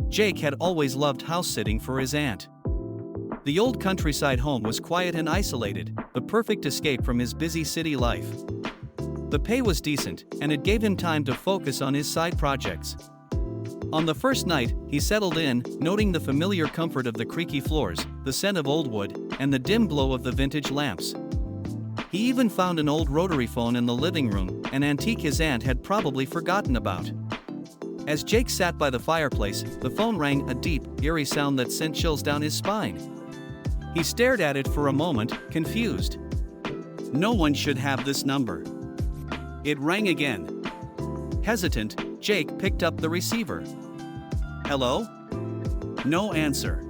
Jake had always loved house-sitting for his aunt. The old countryside home was quiet and isolated, the perfect escape from his busy city life. The pay was decent, and it gave him time to focus on his side projects. On the first night, he settled in, noting the familiar comfort of the creaky floors, the scent of old wood, and the dim glow of the vintage lamps. He even found an old rotary phone in the living room, an antique his aunt had probably forgotten about. As Jake sat by the fireplace, the phone rang, a deep, eerie sound that sent chills down his spine. He stared at it for a moment, confused. No one should have this number. It rang again. Hesitant, Jake picked up the receiver. Hello? No answer.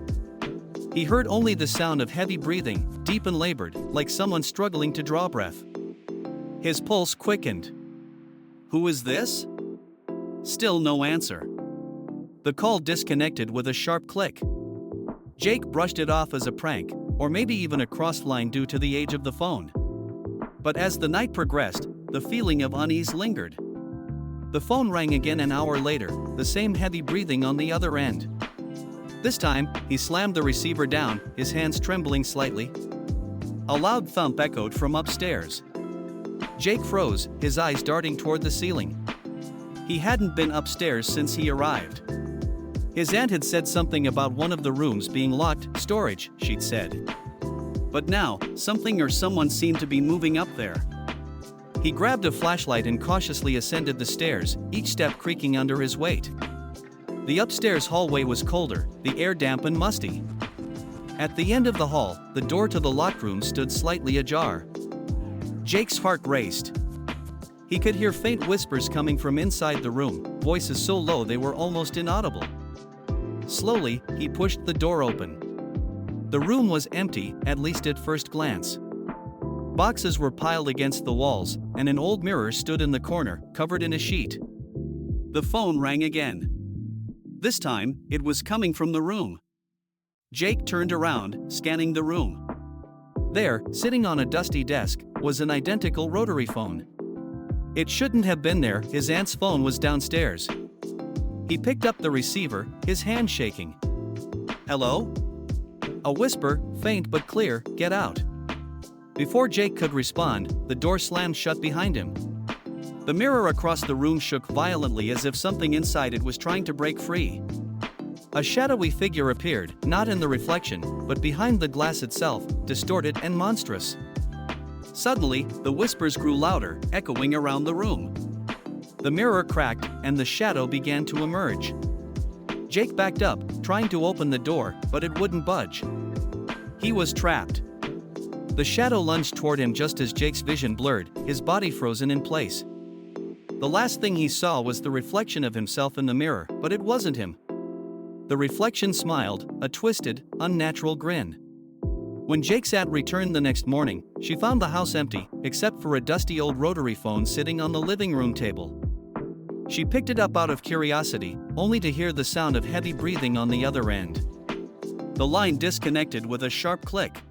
He heard only the sound of heavy breathing, deep and labored, like someone struggling to draw breath. His pulse quickened. Who is this? Still no answer. The call disconnected with a sharp click. Jake brushed it off as a prank, or maybe even a crossed line due to the age of the phone. But as the night progressed, the feeling of unease lingered. The phone rang again an hour later, the same heavy breathing on the other end. This time, he slammed the receiver down, his hands trembling slightly. A loud thump echoed from upstairs. Jake froze, his eyes darting toward the ceiling. He hadn't been upstairs since he arrived. His aunt had said something about one of the rooms being locked, storage, she'd said. But now, something or someone seemed to be moving up there. He grabbed a flashlight and cautiously ascended the stairs, each step creaking under his weight. The upstairs hallway was colder, the air damp and musty. At the end of the hall, the door to the locked room stood slightly ajar. Jake's heart raced. He could hear faint whispers coming from inside the room, voices so low they were almost inaudible. Slowly, he pushed the door open. The room was empty, at least at first glance. Boxes were piled against the walls, and an old mirror stood in the corner, covered in a sheet. The phone rang again. This time, it was coming from the room. Jake turned around, scanning the room. There, sitting on a dusty desk, was an identical rotary phone. It shouldn't have been there, his aunt's phone was downstairs. He picked up the receiver, his hand shaking. Hello? A whisper, faint but clear, get out. Before Jake could respond, the door slammed shut behind him. The mirror across the room shook violently as if something inside it was trying to break free. A shadowy figure appeared, not in the reflection, but behind the glass itself, distorted and monstrous. Suddenly, the whispers grew louder, echoing around the room. The mirror cracked, and the shadow began to emerge. Jake backed up, trying to open the door, but it wouldn't budge. He was trapped. The shadow lunged toward him just as Jake's vision blurred, his body frozen in place. The last thing he saw was the reflection of himself in the mirror, but it wasn't him. The reflection smiled, a twisted, unnatural grin. When Jake's aunt returned the next morning, she found the house empty, except for a dusty old rotary phone sitting on the living room table. She picked it up out of curiosity, only to hear the sound of heavy breathing on the other end. The line disconnected with a sharp click.